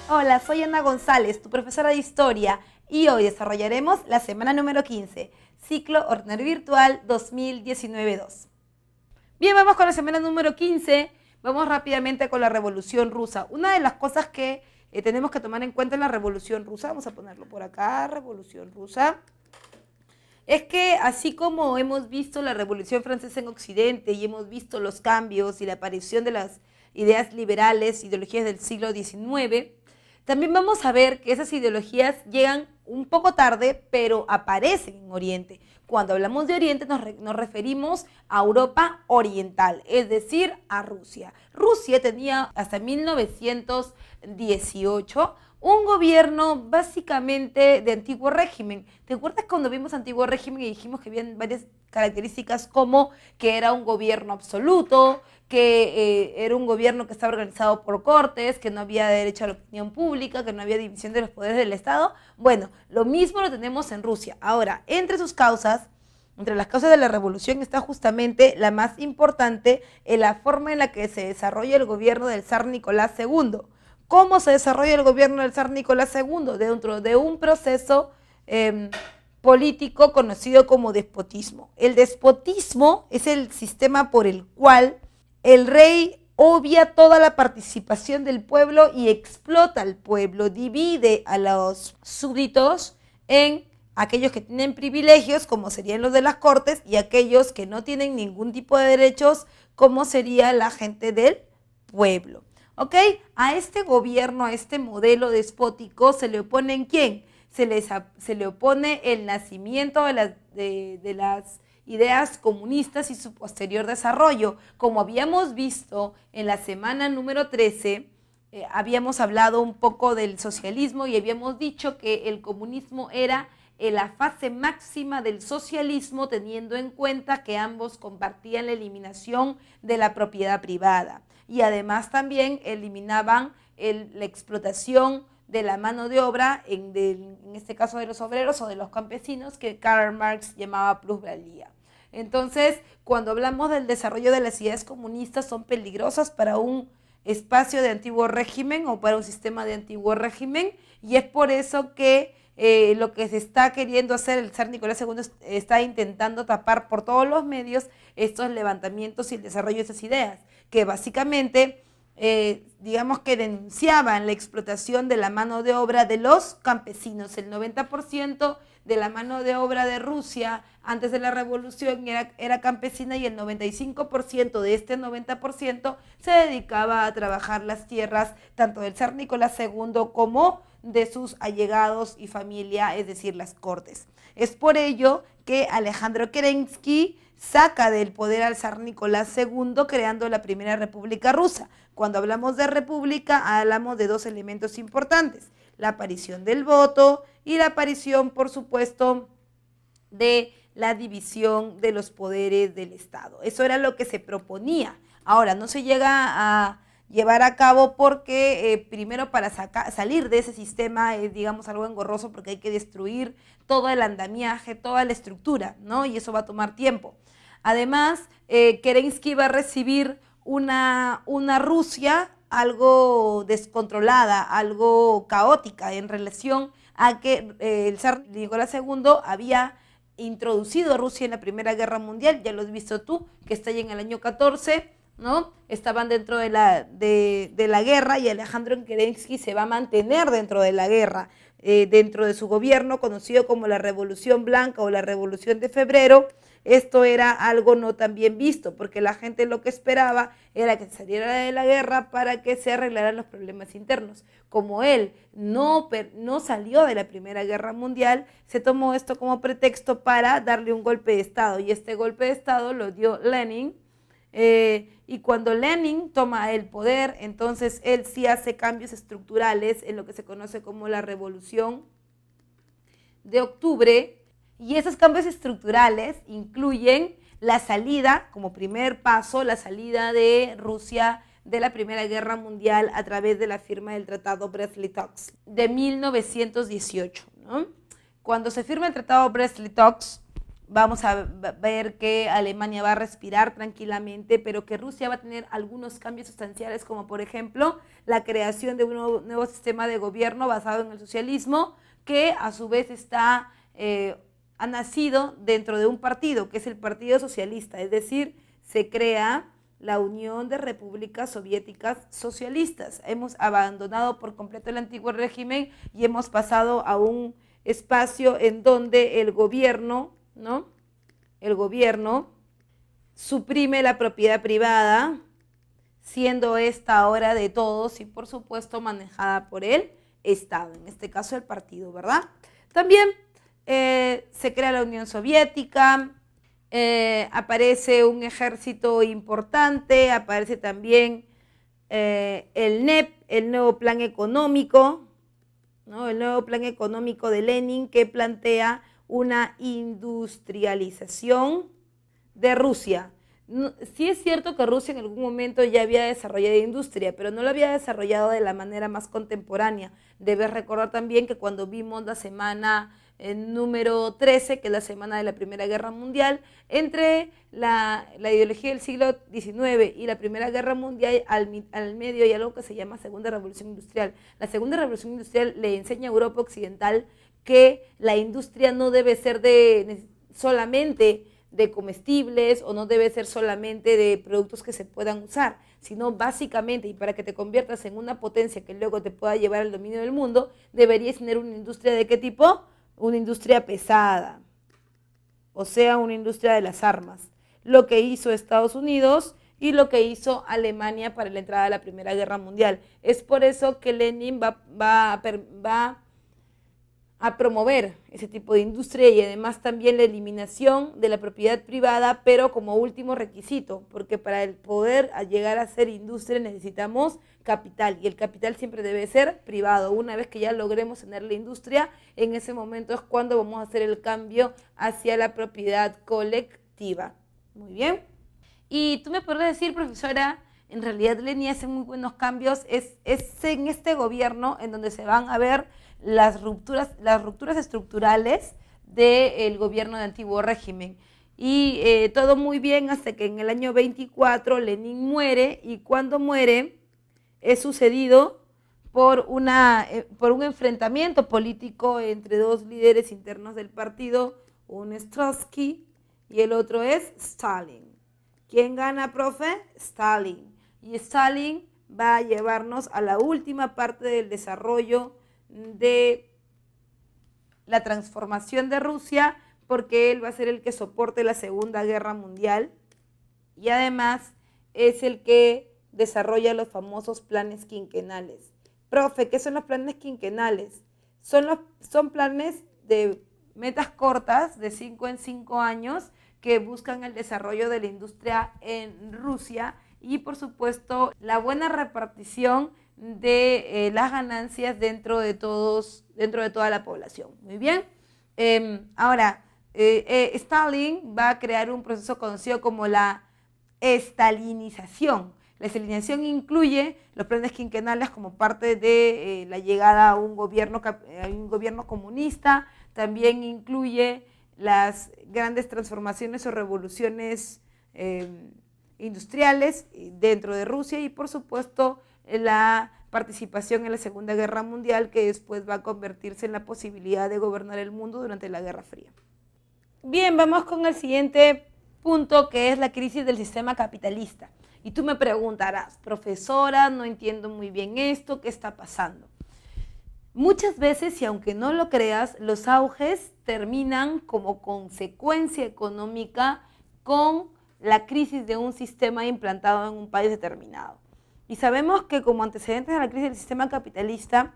Hola, soy Ana González, tu profesora de Historia, y hoy desarrollaremos la semana número 15, Ciclo Ordinario Virtual 2019-2. Bien, vamos con la semana número 15. Vamos rápidamente con la Revolución Rusa. Una de las cosas que tenemos que tomar en cuenta en la Revolución Rusa, vamos a ponerlo por acá, Revolución Rusa, es que así como hemos visto la Revolución Francesa en Occidente y hemos visto los cambios y la aparición de las ideas liberales, ideologías del siglo XIX, también vamos a ver que esas ideologías llegan un poco tarde, pero aparecen en Oriente. Cuando hablamos de Oriente nos referimos a Europa oriental, es decir, a Rusia. Rusia tenía hasta 1918 un gobierno básicamente de antiguo régimen. ¿Te acuerdas cuando vimos antiguo régimen y dijimos que había varias características como que era un gobierno absoluto, que era un gobierno que estaba organizado por cortes, que no había derecho a la opinión pública, que no había división de los poderes del Estado? Bueno, lo mismo lo tenemos en Rusia. Ahora, entre las causas de la revolución está justamente la más importante en la forma en la que se desarrolla el gobierno del zar Nicolás II. ¿Cómo se desarrolla el gobierno del zar Nicolás II? Dentro de un proceso político conocido como despotismo. El despotismo es el sistema por el cual el rey obvia toda la participación del pueblo y explota al pueblo, divide a los súbditos en aquellos que tienen privilegios, como serían los de las cortes, y aquellos que no tienen ningún tipo de derechos, como sería la gente del pueblo. ¿Ok? A este gobierno, a este modelo despótico, ¿se le opone quién? Se le opone el nacimiento de las ideas comunistas y su posterior desarrollo. Como habíamos visto en la semana número 13, habíamos hablado un poco del socialismo y habíamos dicho que el comunismo era la fase máxima del socialismo, teniendo en cuenta que ambos compartían la eliminación de la propiedad privada y además también eliminaban la explotación de la mano de obra, en este caso de los obreros o de los campesinos, que Karl Marx llamaba plusvalía. Entonces, cuando hablamos del desarrollo de las ideas comunistas, son peligrosas para un espacio de antiguo régimen o para un sistema de antiguo régimen, y es por eso que lo que se está queriendo hacer, el zar Nicolás II está intentando tapar por todos los medios estos levantamientos y el desarrollo de esas ideas, que básicamente digamos que denunciaban la explotación de la mano de obra de los campesinos. El 90% de la mano de obra de Rusia antes de la revolución era campesina, y el 95% de este 90% se dedicaba a trabajar las tierras tanto del zar Nicolás II como de sus allegados y familia, es decir, las cortes. Es por ello que Alejandro Kerensky saca del poder al zar Nicolás II, creando la Primera República Rusa. Cuando hablamos de república, hablamos de dos elementos importantes: la aparición del voto y la aparición, por supuesto, de la división de los poderes del Estado. Eso era lo que se proponía. Ahora, no se llega a llevar a cabo porque primero, para salir de ese sistema es, digamos, algo engorroso, porque hay que destruir todo el andamiaje, toda la estructura, ¿no? Y eso va a tomar tiempo. Además, Kerensky va a recibir una Rusia algo descontrolada, algo caótica en relación a que el zar Nicolás II había introducido a Rusia en la Primera Guerra Mundial. Ya lo has visto tú, que está ya en el año 14, ¿no? Estaban dentro de la guerra, y Alejandro Kerensky se va a mantener dentro de la guerra, dentro de su gobierno, conocido como la Revolución Blanca o la Revolución de Febrero. Esto era algo no tan bien visto, porque la gente lo que esperaba era que saliera de la guerra para que se arreglaran los problemas internos. Como él no salió de la Primera Guerra Mundial, se tomó esto como pretexto para darle un golpe de Estado, y este golpe de Estado lo dio Lenin. Y cuando Lenin toma el poder, entonces él sí hace cambios estructurales en lo que se conoce como la Revolución de Octubre, y esos cambios estructurales incluyen la salida, como primer paso, la salida de Rusia de la Primera Guerra Mundial a través de la firma del Tratado Brest-Litovsk de 1918, ¿no? Cuando se firma el Tratado Brest-Litovsk, vamos a ver que Alemania va a respirar tranquilamente, pero que Rusia va a tener algunos cambios sustanciales, como por ejemplo la creación de un nuevo sistema de gobierno basado en el socialismo, que a su vez ha nacido dentro de un partido, que es el Partido Socialista, es decir, se crea la Unión de Repúblicas Soviéticas Socialistas. Hemos abandonado por completo el antiguo régimen y hemos pasado a un espacio en donde el gobierno, ¿no? El gobierno suprime la propiedad privada, siendo esta ahora de todos y por supuesto manejada por el Estado, en este caso el partido, ¿verdad? También se crea la Unión Soviética, aparece un ejército importante, aparece también el NEP, el nuevo plan económico, ¿no? El nuevo plan económico de Lenin, que plantea una industrialización de Rusia. Sí es cierto que Rusia en algún momento ya había desarrollado industria, pero no lo había desarrollado de la manera más contemporánea. Debes recordar también que cuando vimos la semana número 13, que es la semana de la Primera Guerra Mundial, entre la ideología del siglo XIX y la Primera Guerra Mundial, al medio hay algo que se llama Segunda Revolución Industrial. La Segunda Revolución Industrial le enseña a Europa Occidental que la industria no debe ser solamente de comestibles o no debe ser solamente de productos que se puedan usar, sino básicamente, y para que te conviertas en una potencia que luego te pueda llevar al dominio del mundo, deberías tener una industria ¿de qué tipo? Una industria pesada, o sea, una industria de las armas. Lo que hizo Estados Unidos y lo que hizo Alemania para la entrada a la Primera Guerra Mundial. Es por eso que Lenin va a promover ese tipo de industria y además también la eliminación de la propiedad privada, pero como último requisito, porque para el poder llegar a ser industria necesitamos capital y el capital siempre debe ser privado. Una vez que ya logremos tener la industria, en ese momento es cuando vamos a hacer el cambio hacia la propiedad colectiva. Muy bien. Y tú me podrías decir, profesora, en realidad Lenin hace muy buenos cambios, es en este gobierno en donde se van a ver las rupturas estructurales del gobierno de antiguo régimen. Y todo muy bien hasta que en el año 24 Lenin muere, y cuando muere es sucedido por un enfrentamiento político entre dos líderes internos del partido, uno es Trotsky y el otro es Stalin. ¿Quién gana, profe? Stalin. Y Stalin va a llevarnos a la última parte del desarrollo de la transformación de Rusia, porque él va a ser el que soporte la Segunda Guerra Mundial y además es el que desarrolla los famosos planes quinquenales. Profe, ¿qué son los planes quinquenales? Son planes de metas cortas de 5 en 5 años que buscan el desarrollo de la industria en Rusia y por supuesto la buena repartición de las ganancias dentro de toda la población. Muy bien. Ahora, Stalin va a crear un proceso conocido como la estalinización. La estalinización incluye los planes quinquenales como parte de la llegada a un gobierno comunista, también incluye las grandes transformaciones o revoluciones industriales dentro de Rusia y por supuesto la participación en la Segunda Guerra Mundial, que después va a convertirse en la posibilidad de gobernar el mundo durante la Guerra Fría. Bien, vamos con el siguiente punto, que es la crisis del sistema capitalista. Y tú me preguntarás, profesora, no entiendo muy bien esto, ¿qué está pasando? Muchas veces, y aunque no lo creas, los auges terminan como consecuencia económica con la crisis de un sistema implantado en un país determinado. Y sabemos que como antecedentes a la crisis del sistema capitalista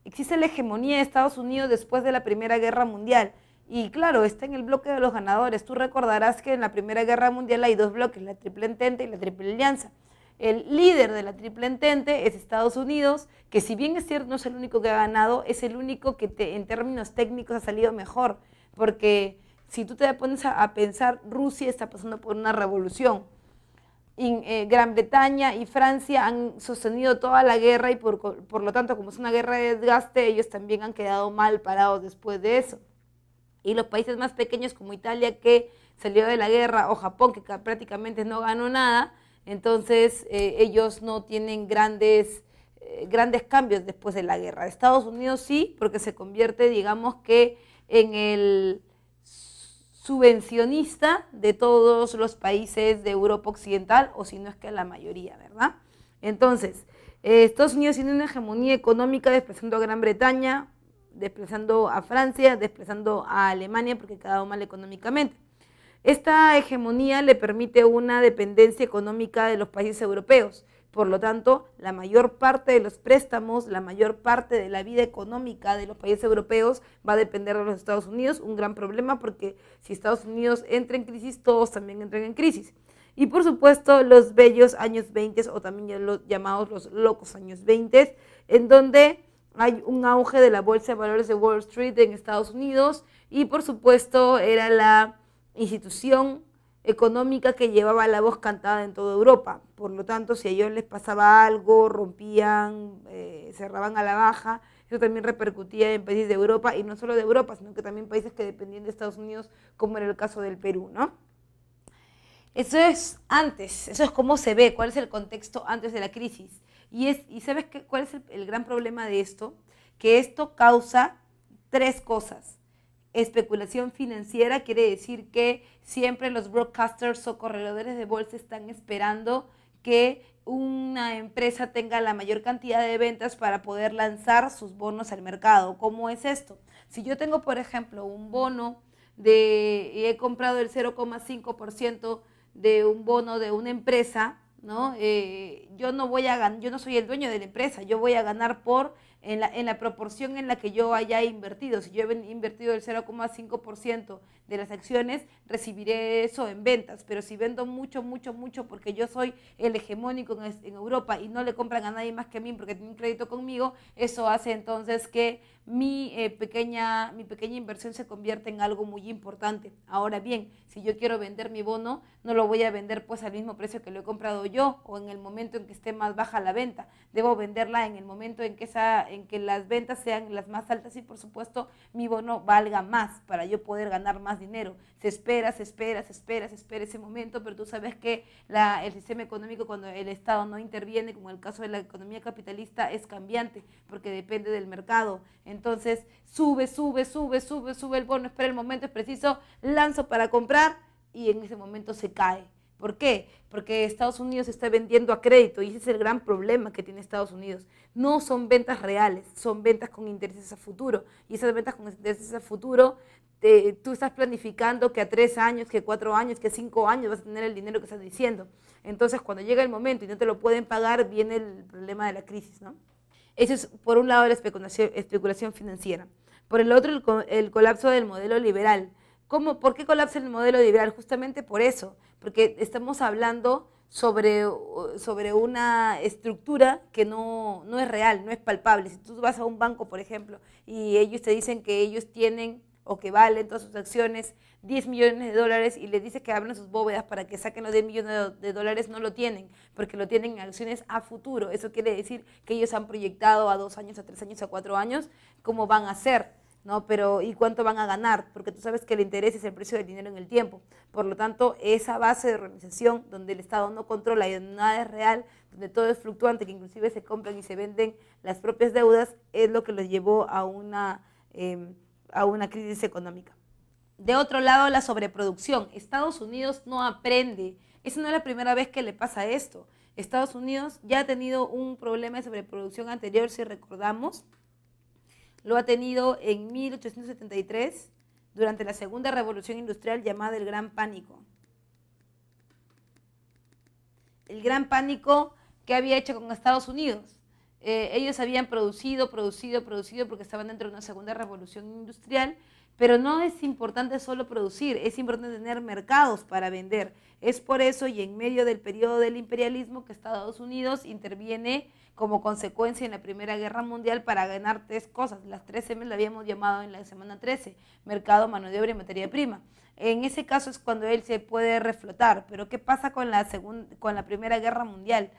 existe la hegemonía de Estados Unidos después de la Primera Guerra Mundial. Y claro, está en el bloque de los ganadores. Tú recordarás que en la Primera Guerra Mundial hay dos bloques, la Triple Entente y la Triple Alianza. El líder de la Triple Entente es Estados Unidos, que si bien es cierto no es el único que ha ganado, es el único que en términos técnicos ha salido mejor. Porque si tú te pones a pensar, Rusia está pasando por una revolución. Gran Bretaña y Francia han sostenido toda la guerra y por lo tanto, como es una guerra de desgaste, ellos también han quedado mal parados después de eso. Y los países más pequeños como Italia, que salió de la guerra, o Japón, que prácticamente no ganó nada, entonces ellos no tienen grandes cambios después de la guerra. Estados Unidos sí, porque se convierte, digamos que, en el subvencionista de todos los países de Europa Occidental, o si no es que la mayoría, ¿verdad? Entonces, Estados Unidos tiene una hegemonía económica desplazando a Gran Bretaña, desplazando a Francia, desplazando a Alemania, porque cada uno mal económicamente. Esta hegemonía le permite una dependencia económica de los países europeos. Por lo tanto, la mayor parte de los préstamos, la mayor parte de la vida económica de los países europeos va a depender de los Estados Unidos. Un gran problema porque si Estados Unidos entra en crisis, todos también entran en crisis. Y por supuesto, los bellos años 20 o también los llamados los locos años 20, en donde hay un auge de la bolsa de valores de Wall Street en Estados Unidos y por supuesto era la institución económica que llevaba la voz cantada en toda Europa. Por lo tanto, si a ellos les pasaba algo, rompían, cerraban a la baja, eso también repercutía en países de Europa, y no solo de Europa, sino que también países que dependían de Estados Unidos, como era el caso del Perú, ¿no? Eso es antes, eso es cómo se ve, cuál es el contexto antes de la crisis. Y ¿sabes cuál es el gran problema de esto? Que esto causa tres cosas. Especulación financiera quiere decir que siempre los broadcasters o corredores de bolsa están esperando que una empresa tenga la mayor cantidad de ventas para poder lanzar sus bonos al mercado. ¿Cómo es esto? Si yo tengo, por ejemplo, un bono y he comprado el 0,5% de un bono de una empresa, ¿no? Yo no soy el dueño de la empresa, yo voy a ganar en la proporción en la que yo haya invertido. Si yo he invertido el 0,5% de las acciones, recibiré eso en ventas, pero si vendo mucho porque yo soy el hegemónico en Europa y no le compran a nadie más que a mí porque tienen crédito conmigo, eso hace entonces que mi pequeña inversión se convierta en algo muy importante. Ahora bien, si yo quiero vender mi bono, no lo voy a vender pues al mismo precio que lo he comprado yo o en el momento en que esté más baja la venta. Debo venderla en el momento en que las ventas sean las más altas y por supuesto mi bono valga más para yo poder ganar más dinero. Se espera ese momento, pero tú sabes que el sistema económico, cuando el Estado no interviene, como en el caso de la economía capitalista, es cambiante porque depende del mercado. Entonces sube el bono, espera el momento, es preciso, lanzo para comprar y en ese momento se cae. ¿Por qué? Porque Estados Unidos está vendiendo a crédito y ese es el gran problema que tiene Estados Unidos. No son ventas reales, son ventas con intereses a futuro. Y esas ventas con intereses a futuro, tú estás planificando que a 3 años, que 4 años, que 5 años vas a tener el dinero que estás diciendo. Entonces, cuando llega el momento y no te lo pueden pagar, viene el problema de la crisis, ¿no? Eso es, por un lado, la especulación financiera. Por el otro, el colapso del modelo liberal. ¿Por qué colapsa el modelo liberal? Justamente por eso, porque estamos hablando sobre una estructura que no es real, no es palpable. Si tú vas a un banco, por ejemplo, y ellos te dicen que ellos tienen o que valen todas sus acciones 10 millones de dólares y les dice que abran sus bóvedas para que saquen los 10 millones de dólares, no lo tienen, porque lo tienen en acciones a futuro. Eso quiere decir que ellos han proyectado a 2 años, a 3 años, a 4 años, cómo van a ser, ¿no? Pero, ¿y cuánto van a ganar? Porque tú sabes que el interés es el precio del dinero en el tiempo. Por lo tanto, esa base de organización donde el Estado no controla y donde nada es real, donde todo es fluctuante, que inclusive se compran y se venden las propias deudas, es lo que los llevó a una crisis económica. De otro lado, la sobreproducción. Estados Unidos no aprende. Esa no es la primera vez que le pasa esto. Estados Unidos ya ha tenido un problema de sobreproducción anterior, si recordamos. Lo ha tenido en 1873, durante la segunda revolución industrial llamada el Gran Pánico. El Gran Pánico, ¿qué había hecho con Estados Unidos? Ellos habían producido porque estaban dentro de una segunda revolución industrial, pero no es importante solo producir, es importante tener mercados para vender. Es por eso y en medio del periodo del imperialismo que Estados Unidos interviene como consecuencia en la Primera Guerra Mundial para ganar 3 cosas. Las 3 M las habíamos llamado en la semana 13, mercado, mano de obra y materia prima. En ese caso es cuando él se puede reflotar, pero ¿qué pasa con la Primera Guerra Mundial?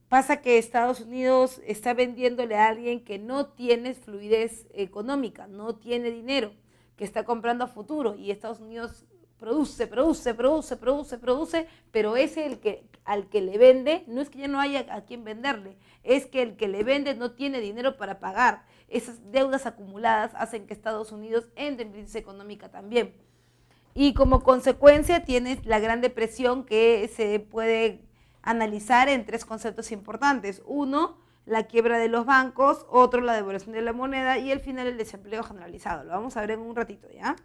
Pasa que Estados Unidos está vendiéndole a alguien que no tiene fluidez económica, no tiene dinero, que está comprando a futuro, y Estados Unidos produce, pero es el que al que le vende, no es que ya no haya a quien venderle, es que el que le vende no tiene dinero para pagar. Esas deudas acumuladas hacen que Estados Unidos entre en crisis económica también. Y como consecuencia tienes la Gran Depresión, que se puede analizar en tres conceptos importantes. Uno, la quiebra de los bancos; otro, la devaluación de la moneda; y al final el desempleo generalizado. Lo vamos a ver en un ratito, ¿ya?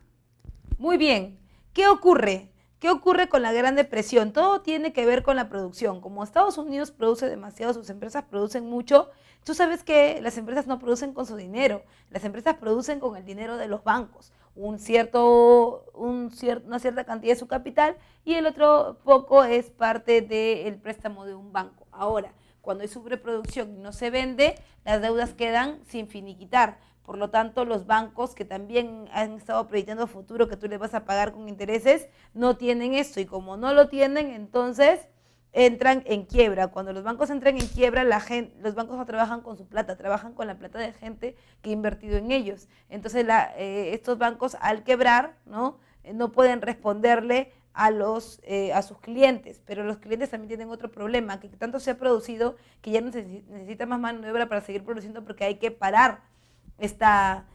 Muy bien. ¿Qué ocurre? ¿Qué ocurre con la Gran Depresión? Todo tiene que ver con la producción. Como Estados Unidos produce demasiado, sus empresas producen mucho, tú sabes que las empresas no producen con su dinero, las empresas producen con el dinero de los bancos, una cierta cantidad de su capital, y el otro poco es parte del préstamo de un banco. Ahora, cuando hay sobreproducción y no se vende, las deudas quedan sin finiquitar. Por lo tanto, los bancos, que también han estado proyectando futuro que tú les vas a pagar con intereses, no tienen esto, y como no lo tienen, entonces entran en quiebra. Cuando los bancos entran en quiebra, los bancos no trabajan con su plata, trabajan con la plata de gente que ha invertido en ellos. Entonces estos bancos, al quebrar, no pueden responderle a sus clientes, pero los clientes también tienen otro problema, que tanto se ha producido que ya no se necesita más mano de obra para seguir produciendo, porque hay que parar esta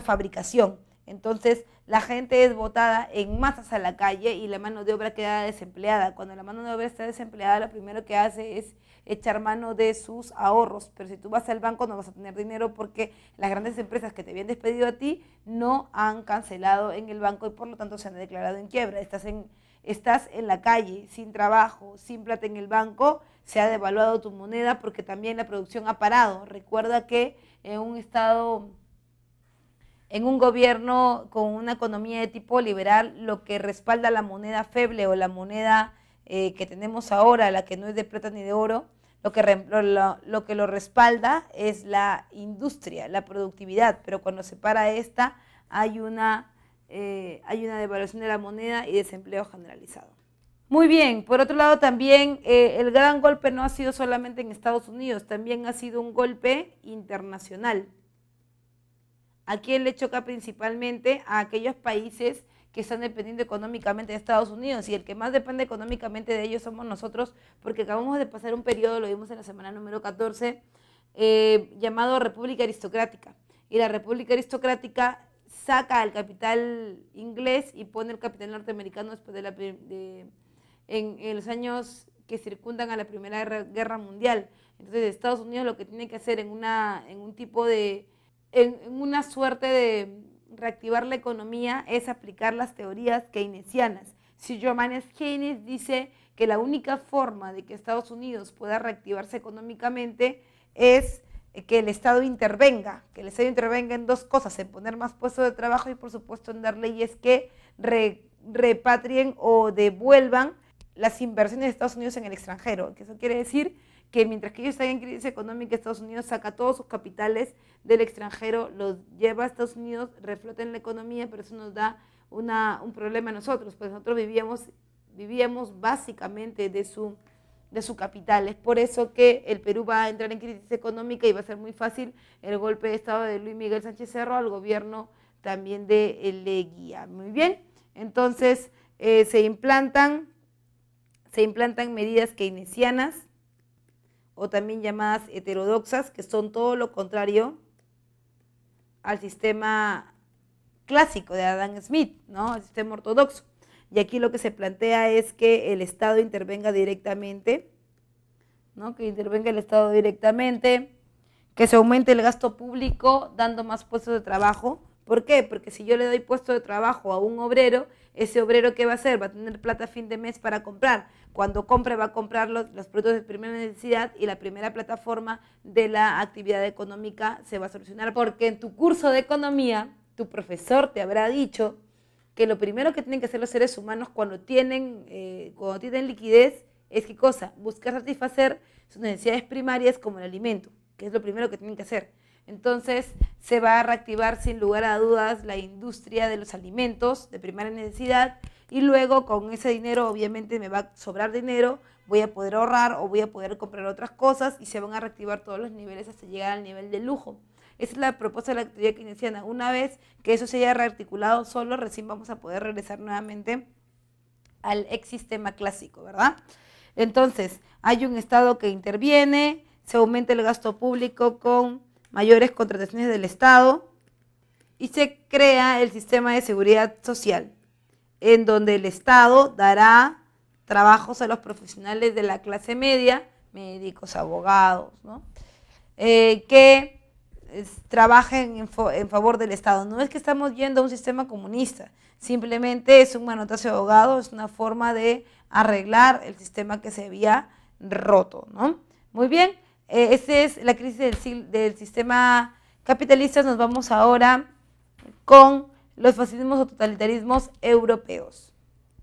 fabricación. Entonces la gente es botada en masas a la calle y la mano de obra queda desempleada. Cuando la mano de obra está desempleada, lo primero que hace es echar mano de sus ahorros, pero si tú vas al banco no vas a tener dinero, porque las grandes empresas que te habían despedido a ti no han cancelado en el banco y por lo tanto se han declarado en quiebra. Estás en la calle, sin trabajo, sin plata en el banco, se ha devaluado tu moneda porque también la producción ha parado. Recuerda que en un estado, en un gobierno con una economía de tipo liberal, lo que respalda la moneda feble o la moneda que tenemos ahora, la que no es de plata ni de oro, lo que lo respalda es la industria, la productividad, pero cuando se para esta hay una devaluación de la moneda y desempleo generalizado. Muy bien, por otro lado también el gran golpe no ha sido solamente en Estados Unidos, también ha sido un golpe internacional. ¿A quién le choca principalmente? A aquellos países que están dependiendo económicamente de Estados Unidos, y el que más depende económicamente de ellos somos nosotros, porque acabamos de pasar un periodo, lo vimos en la semana número 14, llamado República Aristocrática. Y la República Aristocrática saca al capital inglés y pone el capital norteamericano después de en los años que circundan a la Primera Guerra Mundial. Entonces Estados Unidos lo que tiene que hacer en una suerte de reactivar la economía es aplicar las teorías keynesianas. Si Johannes Keynes dice que la única forma de que Estados Unidos pueda reactivarse económicamente es que el Estado intervenga, en dos cosas: en poner más puestos de trabajo y por supuesto en dar leyes que repatrien o devuelvan las inversiones de Estados Unidos en el extranjero. Que eso quiere decir que mientras que ellos están en crisis económica, Estados Unidos saca todos sus capitales del extranjero, los lleva a Estados Unidos, reflota en la economía, pero eso nos da un problema a nosotros, pues nosotros vivíamos básicamente de su capital. Es por eso que el Perú va a entrar en crisis económica y va a ser muy fácil el golpe de Estado de Luis Miguel Sánchez Cerro al gobierno también de Leguía. Muy bien, entonces se implantan medidas keynesianas, o también llamadas heterodoxas, que son todo lo contrario al sistema clásico de Adam Smith, ¿no? El sistema ortodoxo. Y aquí lo que se plantea es que el Estado intervenga directamente, ¿no? Que intervenga el Estado directamente, que se aumente el gasto público dando más puestos de trabajo. ¿Por qué? Porque si yo le doy puesto de trabajo a un obrero, ese obrero, ¿qué va a hacer? Va a tener plata a fin de mes para comprar. Cuando compre, va a comprar los productos de primera necesidad, y la primera plataforma de la actividad económica se va a solucionar. Porque en tu curso de economía, tu profesor te habrá dicho que lo primero que tienen que hacer los seres humanos cuando tienen liquidez es, ¿qué cosa? Buscar satisfacer sus necesidades primarias, como el alimento, que es lo primero que tienen que hacer. Entonces se va a reactivar sin lugar a dudas la industria de los alimentos de primera necesidad, y luego con ese dinero obviamente me va a sobrar dinero, voy a poder ahorrar o voy a poder comprar otras cosas y se van a reactivar todos los niveles hasta llegar al nivel de lujo. Esa es la propuesta de la teoría keynesiana. Una vez que eso se haya rearticulado solo, recién vamos a poder regresar nuevamente al ex sistema clásico, ¿verdad? Entonces, hay un Estado que interviene, se aumenta el gasto público con mayores contrataciones del Estado y se crea el sistema de seguridad social, en donde el Estado dará trabajos a los profesionales de la clase media, médicos, abogados, ¿no? Que trabajen en favor del Estado. No es que estamos yendo a un sistema comunista, simplemente es un manotazo de abogado, es una forma de arreglar el sistema que se había roto, ¿no? Muy bien, esa es la crisis del sistema capitalista. Nos vamos ahora con los fascismos o totalitarismos europeos.